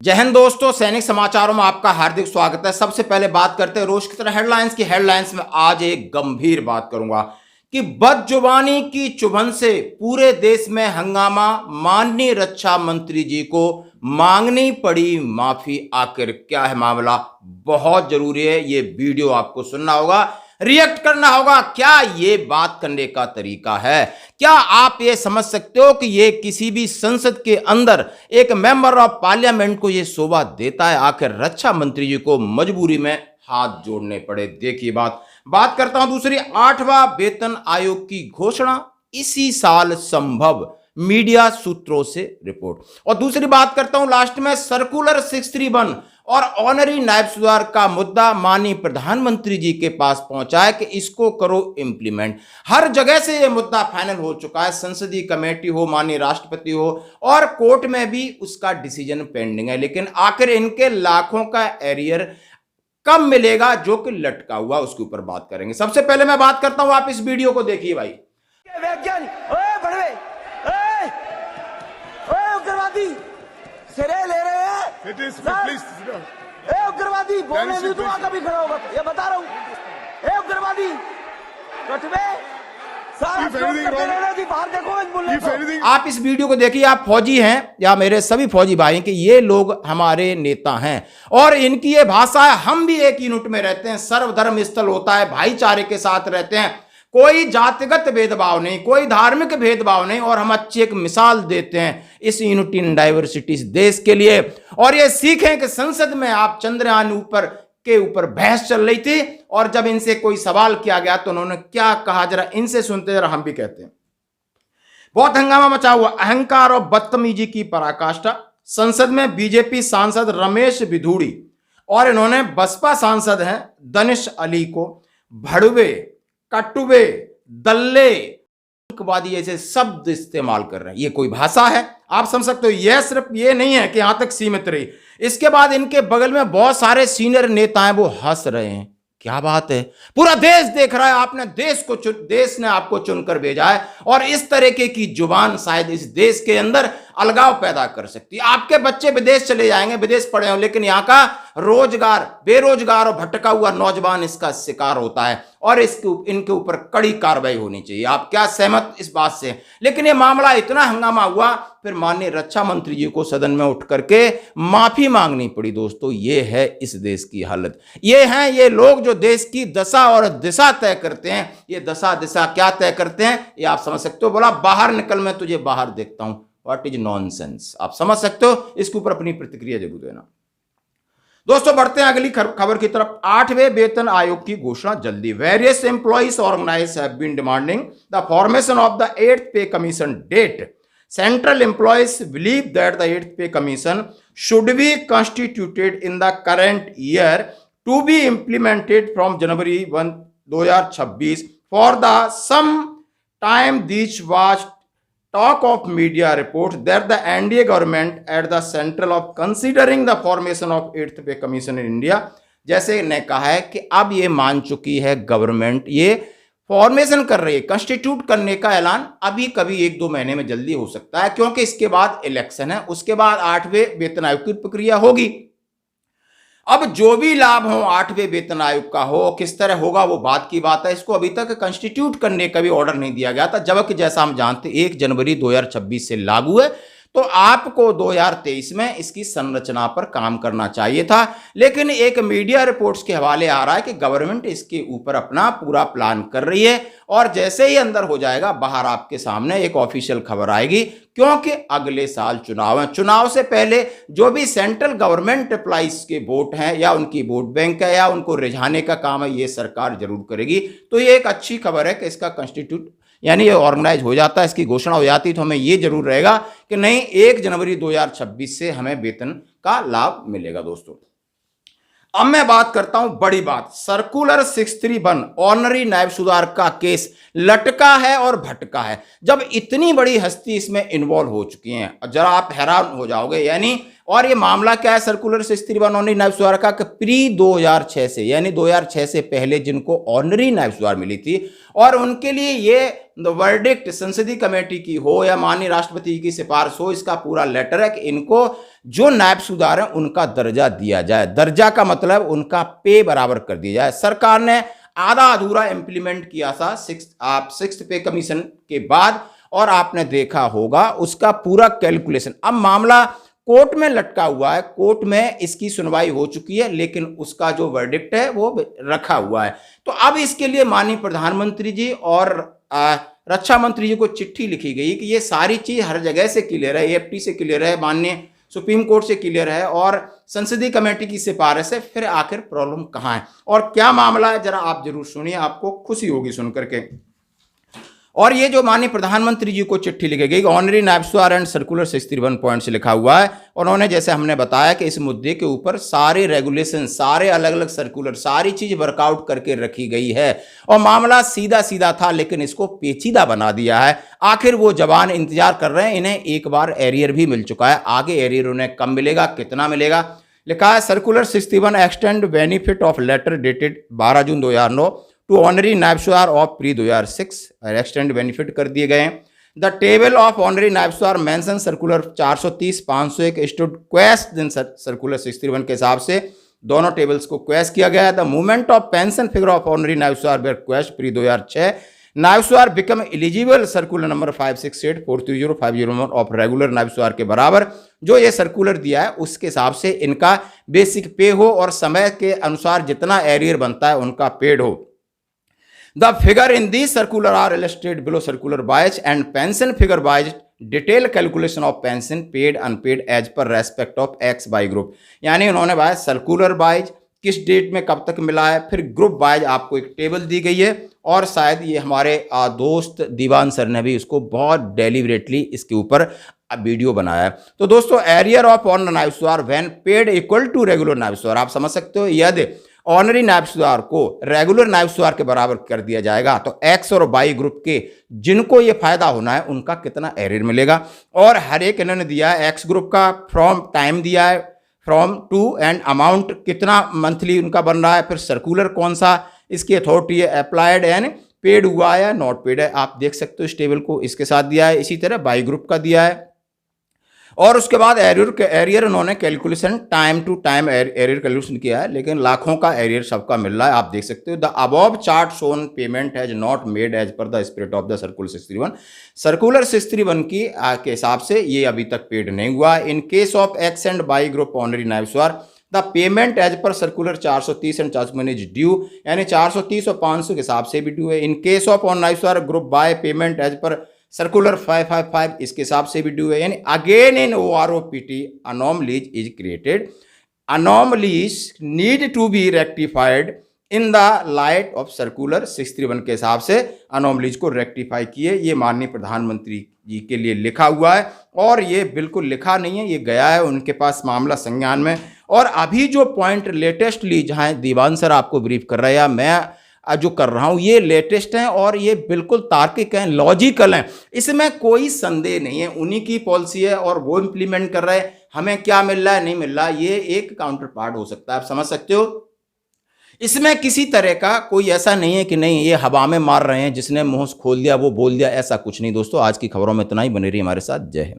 जय हिंद दोस्तों, सैनिक समाचारों में आपका हार्दिक स्वागत है। सबसे पहले बात करते हैं रोज की तरह हेडलाइंस की। हेडलाइंस में आज एक गंभीर बात करूंगा कि बदजुबानी की चुभन से पूरे देश में हंगामा, माननीय रक्षा मंत्री जी को मांगनी पड़ी माफी। आखिर क्या है मामला, बहुत जरूरी है, ये वीडियो आपको सुनना होगा, रिएक्ट करना होगा। क्या ये बात करने का तरीका है? क्या आप ये समझ सकते हो कि ये किसी भी संसद के अंदर एक मेंबर ऑफ पार्लियामेंट को ये शोभा देता है? आखिर रक्षा मंत्री जी को मजबूरी में हाथ जोड़ने पड़े। देखिए बात करता हूं दूसरी, 8वां वेतन आयोग की घोषणा इसी साल संभव, मीडिया सूत्रों से रिपोर्ट। और दूसरी बात करता हूं लास्ट में, सर्कुलर 631 और ऑनरी नायब सुधार का मुद्दा माननीय प्रधानमंत्री जी के पास पहुंचा है कि इसको करो इंप्लीमेंट। हर जगह से यह मुद्दा फाइनल हो चुका है, संसदीय कमेटी हो, माननीय राष्ट्रपति हो, और कोर्ट में भी उसका डिसीजन पेंडिंग है। लेकिन आखिर इनके लाखों का एरियर कब मिलेगा जो कि लटका हुआ, उसके ऊपर बात करेंगे। सबसे पहले मैं बात करता हूं, आप इस वीडियो को देखिए भाई। उग्रवादी सिरे ले रहे हैं, उग्रवादी बोलने भी तो कभी खड़ा होगा, ये बता रहा हूँ। उग्रवादी आप इस वीडियो को देखिए, आप फौजी हैं या मेरे सभी फौजी भाई कि ये लोग हमारे नेता हैं और इनकी ये भाषा है, हम भी एक यूनिट में रहते हैं, सर्वधर्म स्थल होता है, भाईचारे के साथ रहते हैं, कोई जातिगत भेदभाव नहीं, कोई धार्मिक भेदभाव नहीं, और हम अच्छी एक मिसाल देते हैं इस यूनिटी इन डाइवर्सिटी इस देश के लिए। और ये सीखें कि संसद में आप चंद्रयान के ऊपर बहस चल रही थी और जब इनसे कोई सवाल किया गया तो उन्होंने क्या कहा, जरा इनसे सुनते, जरा हम भी कहते हैं। बहुत हंगामा मचा हुआ, अहंकार और बदतमीजी की पराकाष्ठा। संसद में बीजेपी सांसद रमेश बिधूड़ी और इन्होंने बसपा सांसद हैं दनिश अली को भड़वे, कटुवे, दल्ले, आतंकवादी ऐसे शब्द इस्तेमाल कर रहे हैं। ये कोई भाषा है? आप समझ सकते हो। यह सिर्फ ये नहीं है कि यहां तक सीमित रही, इसके बाद इनके बगल में बहुत सारे सीनियर नेता हैं, वो हंस रहे हैं। क्या बात है, पूरा देश देख रहा है, आपने देश ने आपको चुनकर भेजा है, और इस तरीके की जुबान शायद इस देश के अंदर अलगाव पैदा कर सकती है। आपके बच्चे विदेश चले जाएंगे, विदेश पढ़े हो, लेकिन यहाँ का रोजगार, बेरोजगार और भटका हुआ नौजवान इसका शिकार होता है, और इनके ऊपर कड़ी कार्रवाई होनी चाहिए। आप क्या सहमत इस बात से? लेकिन ये मामला इतना हंगामा हुआ, फिर माननीय रक्षा मंत्री जी को सदन में उठ करके माफी मांगनी पड़ी। दोस्तों, ये है इस देश की हालत। ये हैं ये लोग जो देश की दशा और दिशा तय करते हैं। ये दशा दिशा क्या तय करते हैं ये आप समझ सकते हो। बोला बाहर निकल, मैं तुझे बाहर देखता हूं। व्हाट इज नॉनसेंस, आप समझ सकते हो। इसके ऊपर अपनी प्रतिक्रिया जरूर देना। दोस्तों, बढ़ते हैं अगली खबर की तरफ। 8वें वेतन आयोग की घोषणा जल्दी। Various employees organise have been demanding the formation of the 8th pay commission date. Central employees believe that the 8th pay commission should be constituted in the current year to be implemented from January 1, 2026. For the some time this was talk of media reports that the NDA government at the central of considering the formation of 8th pay commission in India। जैसे ने कहा है कि अब ये मान चुकी है गवर्नमेंट, ये फॉर्मेशन कर रही है, कंस्टिट्यूट करने का ऐलान अभी कभी 1-2 महीने में जल्दी हो सकता है, क्योंकि इसके बाद इलेक्शन है, उसके बाद 8वें वेतन आयोग की प्रक्रिया होगी। अब जो भी लाभ हो 8वें वेतन आयोग का हो, किस तरह होगा वो बात की बात है। इसको अभी तक कंस्टिट्यूट करने का भी ऑर्डर नहीं दिया गया था, जबकि जैसा हम जानते 1 जनवरी 2026 से लागू है, तो आपको 2023 में इसकी संरचना पर काम करना चाहिए था। लेकिन एक मीडिया रिपोर्ट्स के हवाले आ रहा है कि गवर्नमेंट इसके ऊपर अपना पूरा प्लान कर रही है, और जैसे ही अंदर हो जाएगा बाहर आपके सामने एक ऑफिशियल खबर आएगी, क्योंकि अगले साल चुनाव है। चुनाव से पहले जो भी सेंट्रल गवर्नमेंट एम्प्लॉइज के वोट हैं या उनकी वोट बैंक है या उनको रिझाने का काम है, ये सरकार जरूर करेगी। तो ये एक अच्छी खबर है कि इसका कंस्टिट्यूट यानी ये ऑर्गेनाइज हो जाता है, इसकी घोषणा हो जाती, तो हमें ये जरूर रहेगा कि नहीं 1 जनवरी 2026 से हमें वेतन का लाभ मिलेगा। दोस्तों, अब मैं बात करता हूं बड़ी बात, सर्कुलर 631 ऑनरी नायब सुधार का केस लटका है और भटका है। जब इतनी बड़ी हस्ती इसमें इन्वॉल्व हो चुकी हैं, जरा आप हैरान हो जाओगे। यानी और ये मामला क्या है सर्कुलर 631 ऑनरी नायब सुधार का, प्री 2006 से, यानी 2006 से पहले जिनको ऑनरी नायब सुधार मिली थी और उनके लिए ये वर्डिक्ट संसदीय कमेटी की हो या माननीय राष्ट्रपति की सिफारिश हो, इसका पूरा लेटर है कि इनको जो नायब सुधार है उनका दर्जा दिया जाए। दर्जा का मतलब उनका पे बराबर कर दिया जाए। सरकार ने आधा अधूरा इंप्लीमेंट किया था सिक्स्थ पे कमीशन के बाद, और आपने देखा होगा उसका पूरा कैलकुलेशन अब मामला कोर्ट में लटका हुआ है। कोर्ट में इसकी सुनवाई हो चुकी है, लेकिन उसका जो वर्डिक्ट है वो रखा हुआ है। तो अब इसके लिए माननीय प्रधानमंत्री जी और रक्षा मंत्री जी को चिट्ठी लिखी गई कि ये सारी चीज हर जगह से क्लियर है, एएफटी से क्लियर है, माननीय सुप्रीम कोर्ट से क्लियर है और संसदीय कमेटी की सिफारिश है, फिर आखिर प्रॉब्लम कहां है और क्या मामला है, जरा आप जरूर सुनिए, आपको खुशी होगी सुनकर के। और ये जो माननीय प्रधानमंत्री जी को चिट्ठी लिखी गई ऑनरी नायब सुधार एंड सर्कुलर 631 पॉइंट से लिखा हुआ है। उन्होंने जैसे हमने बताया कि इस मुद्दे के ऊपर सारे रेगुलेशन, सारे अलग अलग सर्कुलर, सारी चीज वर्कआउट करके रखी गई है और मामला सीधा सीधा था, लेकिन इसको पेचीदा बना दिया है। आखिर वो जवान इंतजार कर रहे हैं, इन्हें एक बार एरियर भी मिल चुका है, आगे एरियर उन्हें कब मिलेगा, कितना मिलेगा। लिखा है circular 61 extend benefit of letter dated 12 June 2009 to honorary नायब सुधार ऑफ प्री 2006 एक्सटेंड बेनिफिट कर दिए गए। द टेबल ऑफ ऑनरी नायब सुधार mention circular 430 501 stood quest in circular 61 के हिसाब से दोनों टेबल्स को क्वेस्ट किया गया है। The movement of pension figure of honorary नायब सुधार वेर क्वेस्ट प्री 2006 नायब सुधार become eligible circular number 568430501 of regular नायब सुधार के बराबर जो ये सर्कुलर दिया है उसके हिसाब से इनका बेसिक पे हो और समय के अनुसार जितना एरियर बनता है उनका पेड हो। The figure in these circular are illustrated below circular wise and pension figure wise detailed calculation of pension paid unpaid as per respect of X by group। यानी उन्होंने भाई सर्कुलर वाइज किस date में कब तक मिला है, फिर ग्रुप वाइज आपको एक टेबल दी गई है और शायद ये हमारे दोस्त दीवान सर ने भी उसको बहुत डेलिबरेटली इसके ऊपर वीडियो बनाया है। तो दोस्तों एरियर ऑफ ऑनर नायब सुधार when paid equal to regular नायब सुधार, आप समझ सकते हो यदि ऑनरी नायब सुधार को रेगुलर नायब सुधार के बराबर कर दिया जाएगा तो एक्स और वाई ग्रुप के जिनको ये फायदा होना है उनका कितना एरियर मिलेगा। और हर एक इन्होंने दिया है एक्स ग्रुप का फ्रॉम टाइम दिया है फ्रॉम टू एंड अमाउंट कितना मंथली उनका बन रहा है, फिर सर्कुलर कौन सा इसकी अथॉरिटी है, अप्लाइड यानी पेड हुआ है या नॉट पेड है, आप देख सकते हो इस टेबल को इसके साथ दिया है। इसी तरह वाई ग्रुप का दिया है और उसके बाद एरियर उन्होंने calculation time to time arrear calculation किया है, लेकिन लाखों का एरियर सबका मिल रहा है, आप देख सकते हो। The above chart shown payment has not made as per the spirit of the circular 631। Circular 631 की के हिसाब से ये अभी तक पेड नहीं हुआ। In case of X and Y group honorary नायब सुधार the payment as per circular 430 and 451 is due, यानी 430 और 500 के हिसाब से भी ड्यू है। इन केस ऑफ ऑन नायब सुधार group by payment as per circular 555 इसके हिसाब से भी ड्यू है। यानी again in OROPT anomalies is created, anomalies need to be rectified in the light of circular 631 के हिसाब से अनोमलीज को रेक्टिफाई किए। ये माननीय प्रधानमंत्री जी के लिए लिखा हुआ है और ये बिल्कुल लिखा नहीं है, ये गया है उनके पास मामला संज्ञान में। और अभी जो पॉइंट लेटेस्टली जहां दीवान सर आपको ब्रीफ कर रहे हैं, मैं जो कर रहा हूं ये लेटेस्ट हैं और ये बिल्कुल तार्किक हैं, लॉजिकल हैं, इसमें कोई संदेह नहीं है। उन्हीं की पॉलिसी है और वो इंप्लीमेंट कर रहे हैं, हमें क्या मिल रहा है नहीं मिल रहा, ये एक काउंटर पार्ट हो सकता है, आप समझ सकते हो। इसमें किसी तरह का कोई ऐसा नहीं है कि नहीं ये हवा में मार रहे हैं, जिसने मुंह खोल दिया वो बोल दिया, ऐसा कुछ नहीं। दोस्तों आज की खबरों में इतना ही, बने रही हमारे साथ। जय हिंद।